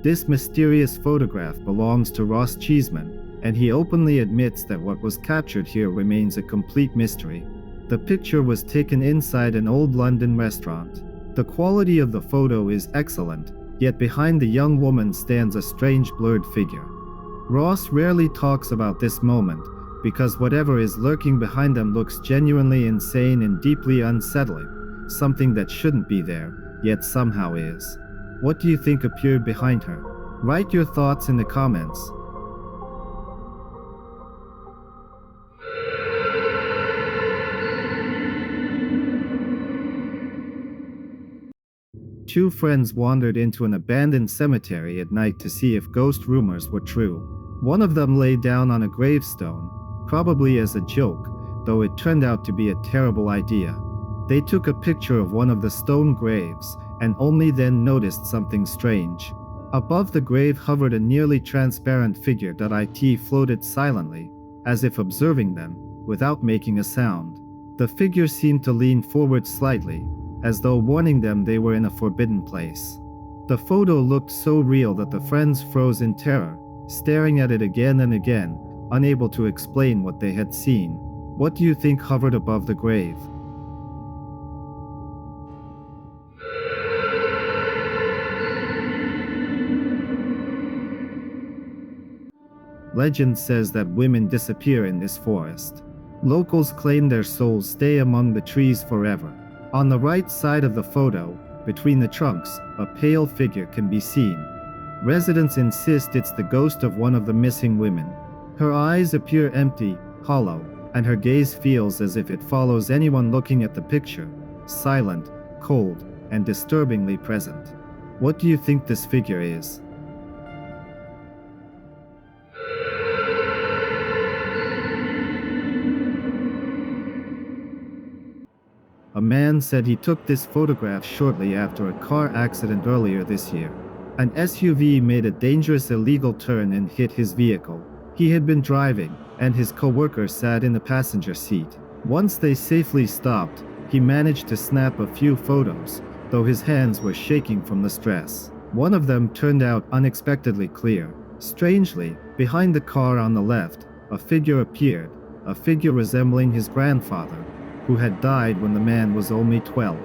This mysterious photograph belongs to Ross Cheeseman, and he openly admits that what was captured here remains a complete mystery. The picture was taken inside an old London restaurant. The quality of the photo is excellent, yet behind the young woman stands a strange blurred figure. Ross rarely talks about this moment, because whatever is lurking behind them looks genuinely insane and deeply unsettling, something that shouldn't be there, yet somehow is. What do you think appeared behind her? Write your thoughts in the comments. Two friends wandered into an abandoned cemetery at night to see if ghost rumors were true. One of them lay down on a gravestone, probably as a joke, though it turned out to be a terrible idea. They took a picture of one of the stone graves, and only then noticed something strange. Above the grave hovered a nearly transparent figure that it floated silently, as if observing them, without making a sound. The figure seemed to lean forward slightly, as though warning them they were in a forbidden place. The photo looked so real that the friends froze in terror, staring at it again and again, unable to explain what they had seen. What do you think hovered above the grave? Legend says that women disappear in this forest. Locals claim their souls stay among the trees forever. On the right side of the photo, between the trunks, a pale figure can be seen. Residents insist it's the ghost of one of the missing women. Her eyes appear empty, hollow, and her gaze feels as if it follows anyone looking at the picture, silent, cold, and disturbingly present. What do you think this figure is? A man said he took this photograph shortly after a car accident earlier this year. An SUV made a dangerous illegal turn and hit his vehicle. He had been driving, and his co-worker sat in the passenger seat. Once they safely stopped, he managed to snap a few photos, though his hands were shaking from the stress. One of them turned out unexpectedly clear. Strangely, behind the car on the left, a figure appeared, a figure resembling his grandfather, who had died when the man was only 12.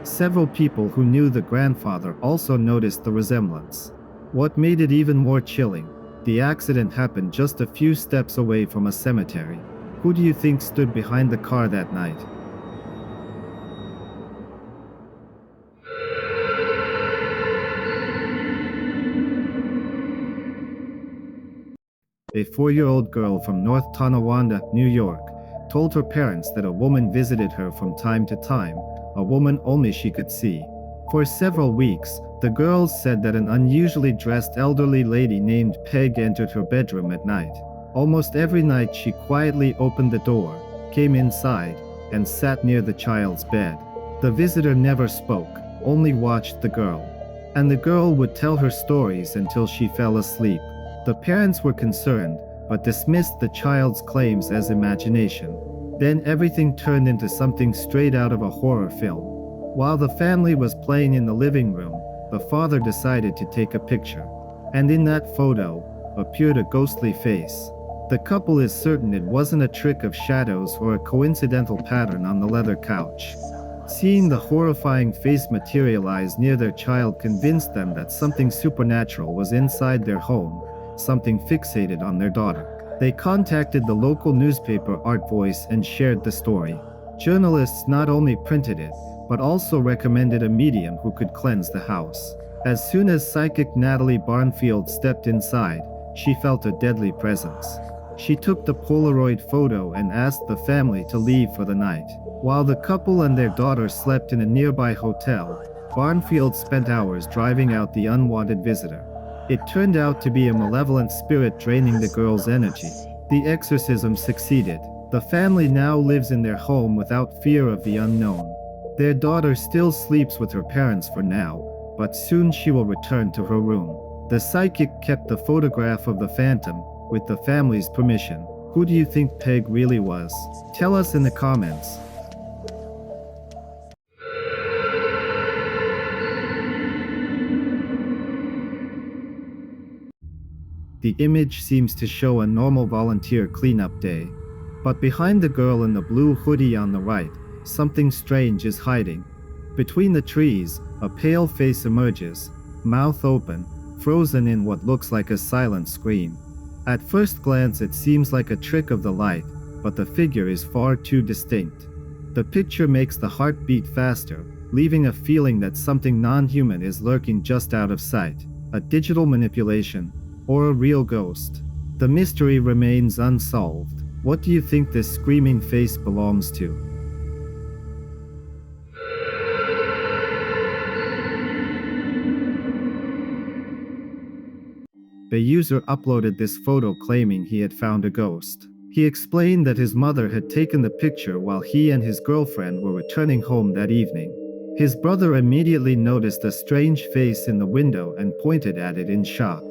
Several people who knew the grandfather also noticed the resemblance. What made it even more chilling, the accident happened just a few steps away from a cemetery. Who do you think stood behind the car that night? A 4-year-old girl from North Tonawanda, New York, told her parents that a woman visited her from time to time, a woman only she could see. For several weeks, the girls said that an unusually dressed elderly lady named Peg entered her bedroom at night. Almost every night she quietly opened the door, came inside, and sat near the child's bed. The visitor never spoke, only watched the girl. And the girl would tell her stories until she fell asleep. The parents were concerned, but dismissed the child's claims as imagination. Then everything turned into something straight out of a horror film. While the family was playing in the living room, the father decided to take a picture. And in that photo, appeared a ghostly face. The couple is certain it wasn't a trick of shadows or a coincidental pattern on the leather couch. Seeing the horrifying face materialize near their child convinced them that something supernatural was inside their home, something fixated on their daughter. They contacted the local newspaper Art Voice and shared the story. Journalists not only printed it, but also recommended a medium who could cleanse the house. As soon as psychic Natalie Barnfield stepped inside, she felt a deadly presence. She took the Polaroid photo and asked the family to leave for the night. While the couple and their daughter slept in a nearby hotel, Barnfield spent hours driving out the unwanted visitor. It turned out to be a malevolent spirit draining the girl's energy. The exorcism succeeded. The family now lives in their home without fear of the unknown. Their daughter still sleeps with her parents for now, but soon she will return to her room. The psychic kept the photograph of the phantom, with the family's permission. Who do you think Peg really was? Tell us in the comments. The image seems to show a normal volunteer cleanup day. But behind the girl in the blue hoodie on the right, something strange is hiding. Between the trees, a pale face emerges, mouth open, frozen in what looks like a silent scream. At first glance, it seems like a trick of the light, but the figure is far too distinct. The picture makes the heart beat faster, leaving a feeling that something non-human is lurking just out of sight. A digital manipulation, or a real ghost. The mystery remains unsolved. What do you think this screaming face belongs to? The user uploaded this photo claiming he had found a ghost. He explained that his mother had taken the picture while he and his girlfriend were returning home that evening. His brother immediately noticed a strange face in the window and pointed at it in shock.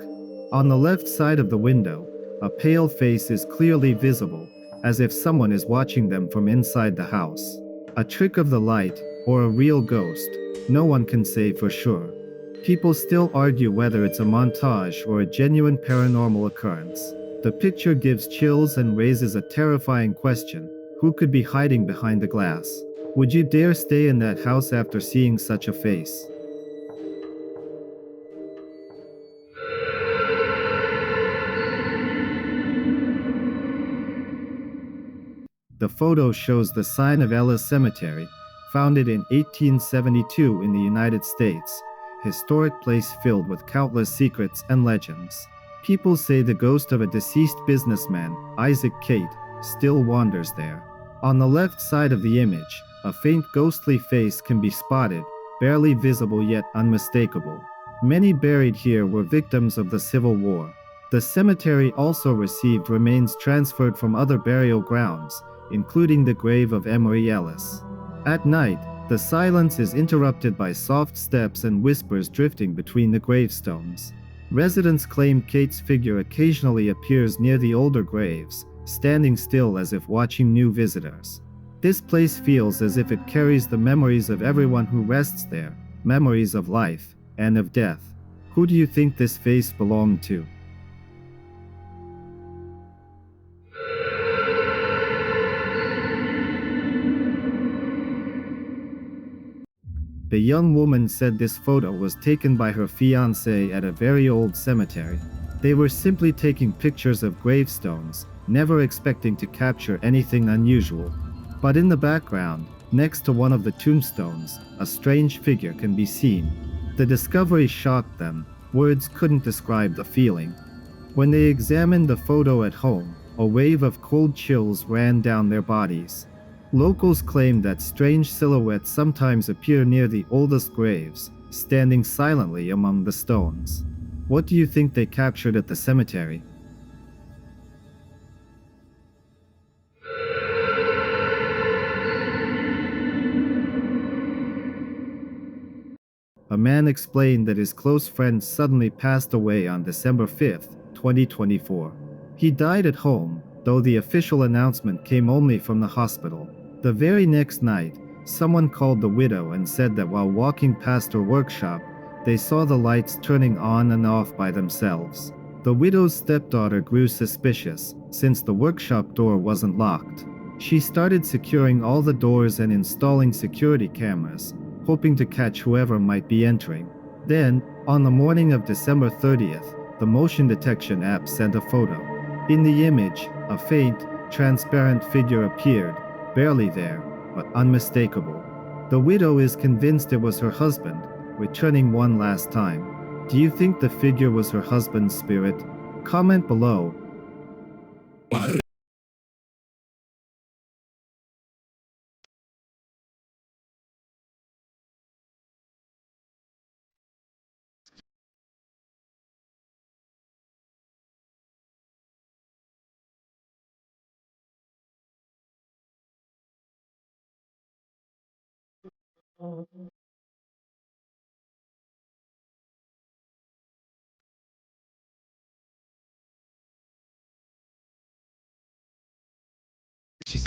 On the left side of the window, a pale face is clearly visible, as if someone is watching them from inside the house. A trick of the light, or a real ghost, no one can say for sure. People still argue whether it's a montage or a genuine paranormal occurrence. The picture gives chills and raises a terrifying question: who could be hiding behind the glass? Would you dare stay in that house after seeing such a face? The photo shows the sign of Ellis Cemetery, founded in 1872 in the United States, historic place filled with countless secrets and legends. People say the ghost of a deceased businessman, Isaac Kate, still wanders there. On the left side of the image, a faint ghostly face can be spotted, barely visible yet unmistakable. Many buried here were victims of the Civil War. The cemetery also received remains transferred from other burial grounds, including the grave of Emory Ellis. At night, the silence is interrupted by soft steps and whispers drifting between the gravestones. Residents claim Kate's figure occasionally appears near the older graves, standing still as if watching new visitors. This place feels as if it carries the memories of everyone who rests there, memories of life and of death. Who do you think this face belonged to? The young woman said this photo was taken by her fiancé at a very old cemetery. They were simply taking pictures of gravestones, never expecting to capture anything unusual. But in the background, next to one of the tombstones, a strange figure can be seen. The discovery shocked them. Words couldn't describe the feeling. When they examined the photo at home, a wave of cold chills ran down their bodies. Locals claim that strange silhouettes sometimes appear near the oldest graves, standing silently among the stones. What do you think they captured at the cemetery? A man explained that his close friend suddenly passed away on December 5th, 2024. He died at home, though the official announcement came only from the hospital. The very next night, someone called the widow and said that while walking past her workshop, they saw the lights turning on and off by themselves. The widow's stepdaughter grew suspicious, since the workshop door wasn't locked. She started securing all the doors and installing security cameras, hoping to catch whoever might be entering. Then, on the morning of December 30th, the motion detection app sent a photo. In the image, a faint, transparent figure appeared, barely there, but unmistakable. The widow is convinced it was her husband, returning one last time. Do you think the figure was her husband's spirit? Comment below.